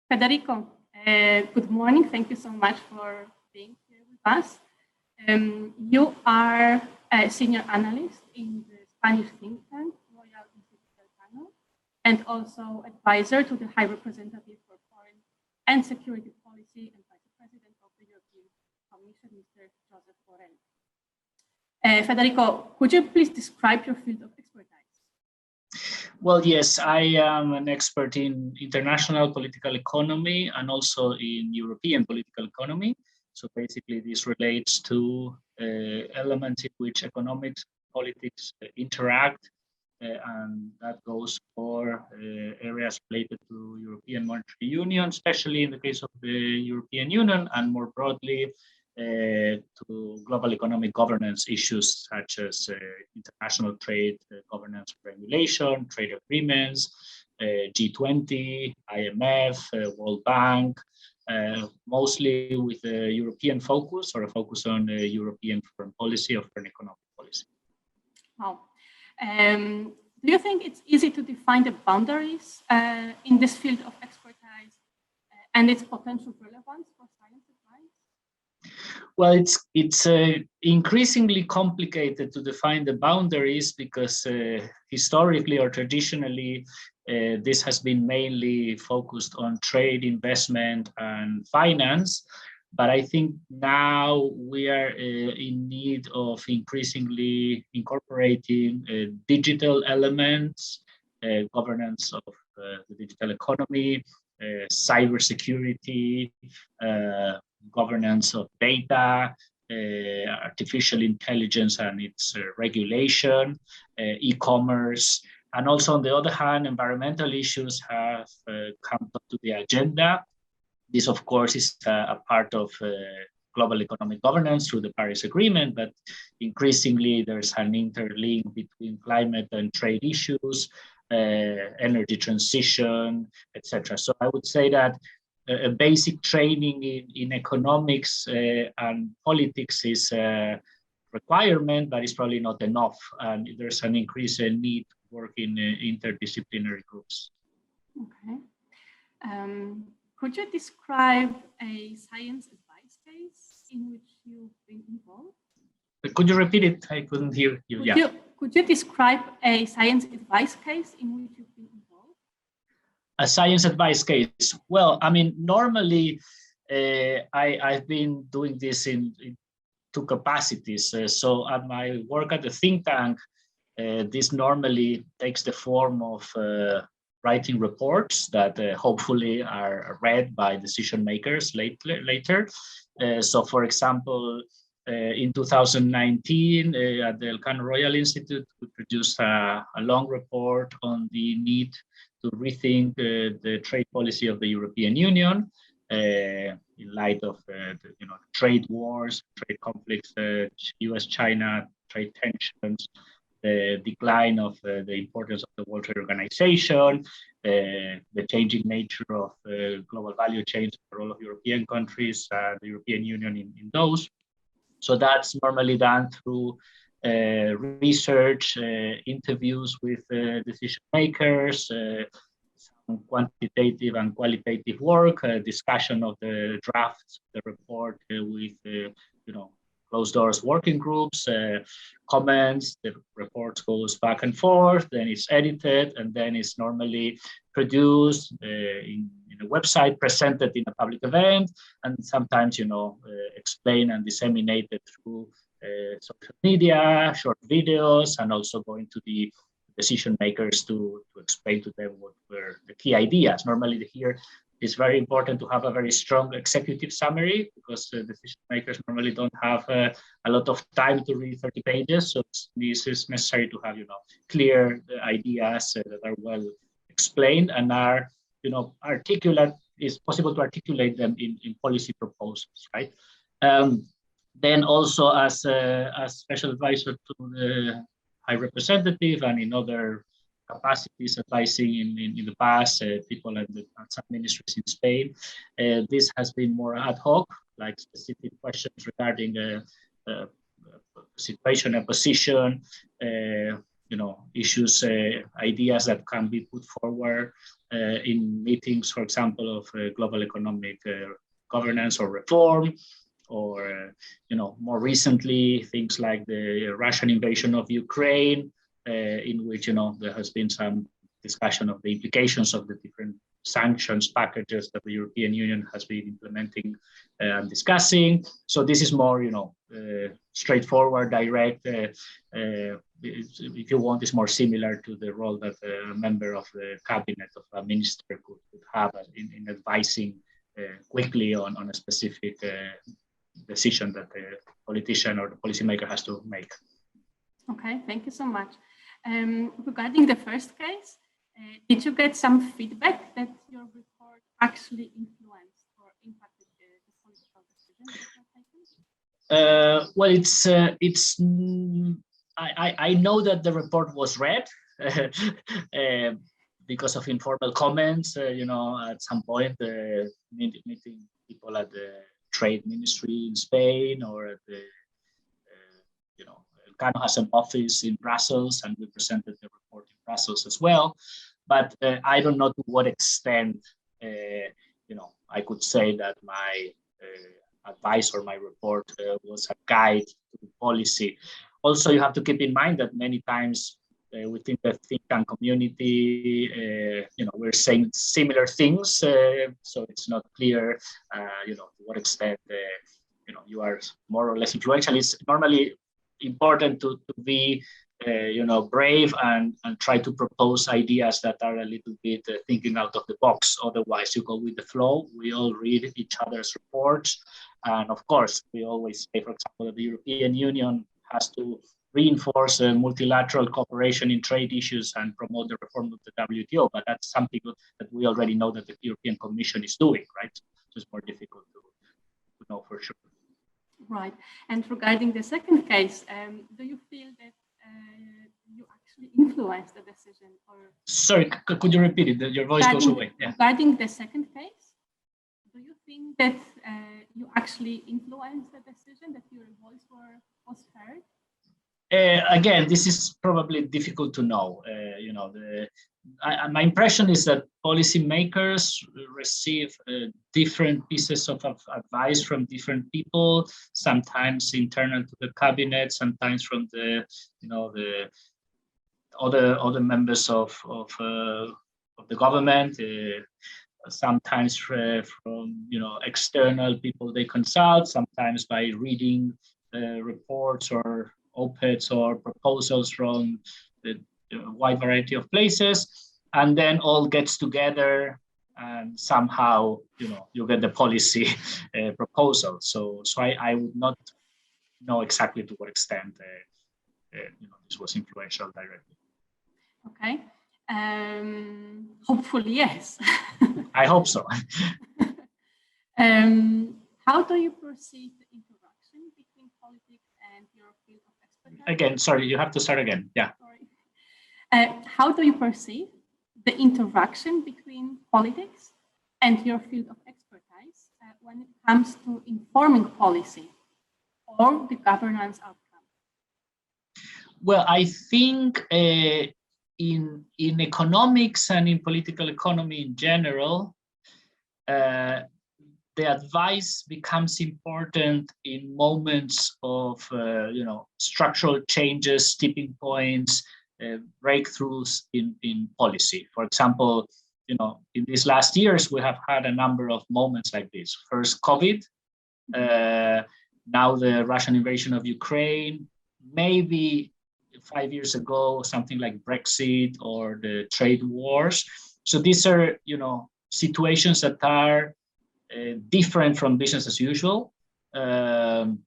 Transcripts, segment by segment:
Federico, good morning. Thank you so much for being here with us. You are a senior analyst in the Spanish think tank, Royal Institute Elcano, and also advisor to the High Representative for Foreign and Security Policy and Vice President of the European Commission, Mr. Josep Borrell. Federico, could you please describe your field of expertise? Well, yes, I am an expert in international political economy and also in European political economy. So basically, this relates to elements in which economics and politics interact, and that goes for areas related to European Monetary Union, especially in the case of the European Union, and more broadly to global economic governance issues such as international trade, governance regulation, trade agreements, G20, IMF, World Bank, mostly with a European focus or a focus on European foreign policy or foreign economic policy. Wow. Do you think it's easy to define the boundaries in this field of expertise and its potential relevance for science advice? Well, it's increasingly complicated to define the boundaries because historically or traditionally, this has been mainly focused on trade, investment, and finance. But I think now we are in need of increasingly incorporating digital elements, governance of the digital economy, cybersecurity, governance of data, artificial intelligence and its regulation, e-commerce. And also, on the other hand, environmental issues have come up to the agenda. This, of course, is a part of global economic governance through the Paris Agreement, but increasingly there's an interlink between climate and trade issues, energy transition, etc. So I would say that a basic training in economics and politics is a requirement, but it's probably not enough. And there's an increasing need to work in interdisciplinary groups. Okay. Could you describe a science advice case in which you've been involved? Could you repeat it? I couldn't hear you. Could you describe a science advice case in which you've been involved? A science advice case. Well, I mean, normally I've been doing this in two capacities. So at my work at the think tank, this normally takes the form of writing reports that hopefully are read by decision makers later. So, for example, in 2019, at the Elcano Royal Institute, we produced a long report on the need to rethink the trade policy of the European Union in light of trade wars, trade conflicts, US-China trade tensions, the decline of the importance of the World Trade Organization, the changing nature of global value chains for all of European countries, the European Union in those. So that's normally done through research, interviews with decision makers, some quantitative and qualitative work, discussion of the drafts, the report with closed doors working groups, comments, the report goes back and forth, then it's edited, and then it's normally produced in a website, presented in a public event, and sometimes, explained and disseminated through social media, short videos, and also going to the decision makers to explain to them what were the key ideas. Normally here, it's very important to have a very strong executive summary because decision makers normally don't have a lot of time to read 30 pages. So this is necessary to have, clear ideas that are well explained and are, articulate. It's possible to articulate them in policy proposals, right? Then also as special advisor to the High Representative and in other capacities advising in the past, people at some ministries in Spain. This has been more ad hoc, like specific questions regarding a situation, a position, issues, ideas that can be put forward in meetings, for example, of global economic governance or reform, or more recently, things like the Russian invasion of Ukraine, in which there has been some discussion of the implications of the different sanctions packages that the European Union has been implementing and discussing. So this is more, straightforward, direct. If you want, is more similar to the role that a member of the cabinet of a minister could have in advising quickly on a specific decision that the politician or the policymaker has to make. Okay, thank you so much. Regarding the first case, did you get some feedback that your report actually influenced or impacted the political decisions that were taken? Well, I know that the report was read because of informal comments. At some point, meeting people at the trade ministry in Spain, or at the Elcano has an office in Brussels, and we presented the report in Brussels as well. But I don't know to what extent, I could say that my advice or my report was a guide to the policy. Also, you have to keep in mind that many times within the think tank community, we're saying similar things, so it's not clear, to what extent, you are more or less influential. It's normally important to be, brave and try to propose ideas that are a little bit thinking out of the box. Otherwise, you go with the flow. We all read each other's reports, and of course, we always say, for example, that the European Union has to reinforce multilateral cooperation in trade issues and promote the reform of the WTO. But that's something that we already know that the European Commission is doing, right? So it's more difficult to know for sure. Right. And regarding the second case, do you feel that you actually influenced the decision? Or sorry, could you repeat it? Your voice goes away. Yeah. Regarding the second case, do you think that you actually influenced the decision, that your voice was heard? Again, this is probably difficult to know. My impression is that policymakers receive different pieces of advice from different people, sometimes internal to the cabinet, sometimes from the other members of the government, sometimes from external people they consult, sometimes by reading reports or op-eds or proposals from the wide variety of places, and then all gets together and somehow you get the policy proposal. So I would not know exactly to what extent this was influential directly. Okay. Hopefully yes. I hope so. How do you perceive the interaction between politics and your field of expertise? Again, sorry, you have to start again. Yeah. Sorry. How do you perceive the interaction between politics and your field of expertise when it comes to informing policy or the governance outcome? Well, I think in economics and in political economy in general, the advice becomes important in moments of structural changes, tipping points, breakthroughs in policy. For example, in these last years, we have had a number of moments like this. First, COVID, now the Russian invasion of Ukraine, maybe 5 years ago, something like Brexit or the trade wars. So these are, situations that are different from business as usual. And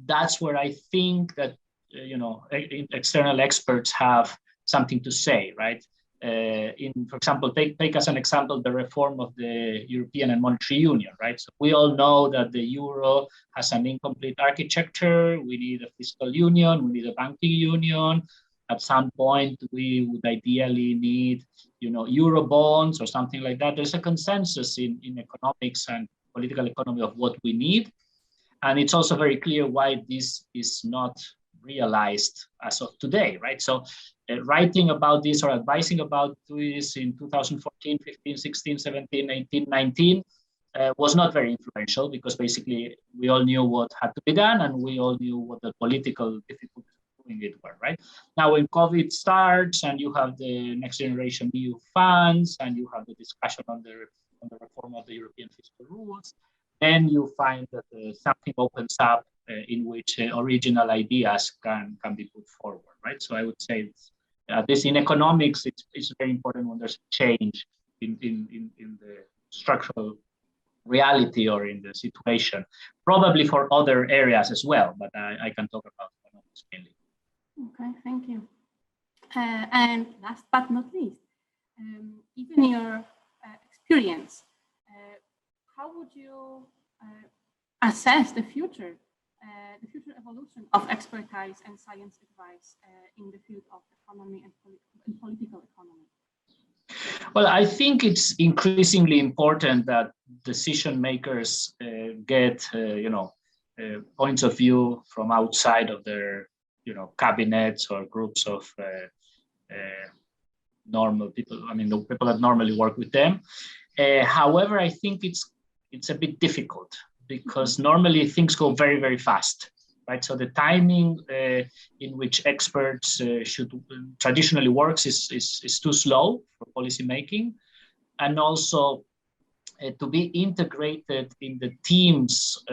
that's where I think that, external experts have something to say, right? For example, take as an example the reform of the European and Monetary Union, right? So we all know that the euro has an incomplete architecture. We need a fiscal union. We need a banking union. At some point, we would ideally need, euro bonds or something like that. There's a consensus in economics and political economy of what we need. And it's also very clear why this is not realized as of today, right? So writing about this or advising about this in 2014, 15, 16, 17, 18, 19 was not very influential, because basically we all knew what had to be done and we all knew what the political difficulties of doing it were, right? Now when COVID starts and you have the Next Generation EU funds and you have the discussion on the reform of the European fiscal rules, then you find that something opens up in which original ideas can be put forward, right? So I would say this in economics, it's very important when there's a change in the structural reality or in the situation, probably for other areas as well, but I can talk about economics mainly. Okay, thank you. And last but not least, given your experience, how would you assess the future evolution of expertise and science advice in the field of economy and political economy? Well, I think it's increasingly important that decision makers get, points of view from outside of their, cabinets or groups of normal people. I mean, the people that normally work with them. However, I think it's a bit difficult, because normally things go very, very fast, right? So the timing in which experts should traditionally works is too slow for policy making, and also to be integrated in the teams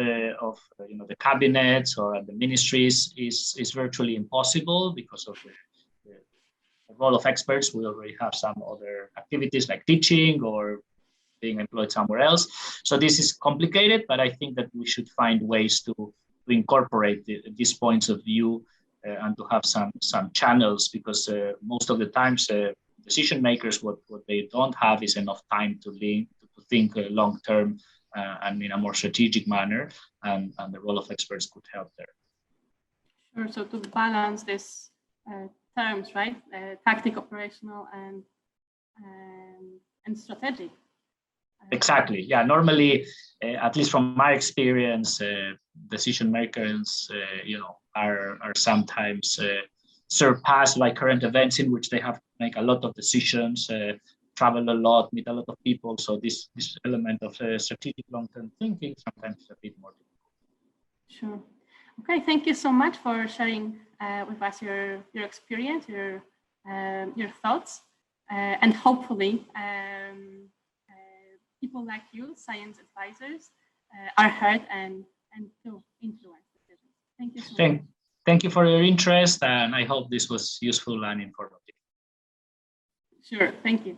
of the cabinets or the ministries is virtually impossible because of the role of experts. We already have some other activities like teaching or being employed somewhere else. So this is complicated, but I think that we should find ways to incorporate these points of view and to have some channels, because most of the times decision makers, what they don't have is enough time to think long term and in a more strategic manner, and the role of experts could help there. Sure. So to balance these terms, right? Tactic, operational, and strategic. Exactly. Yeah. Normally, at least from my experience, decision makers, are sometimes surpassed by current events in which they have to make a lot of decisions, travel a lot, meet a lot of people. So this element of strategic long-term thinking sometimes is a bit more difficult. Sure. Okay. Thank you so much for sharing with us your experience, your thoughts, and hopefully. People like you, science advisors, are heard and to influence decisions. Thank you so much. Thank you for your interest, and I hope this was useful and informative. Sure, thank you.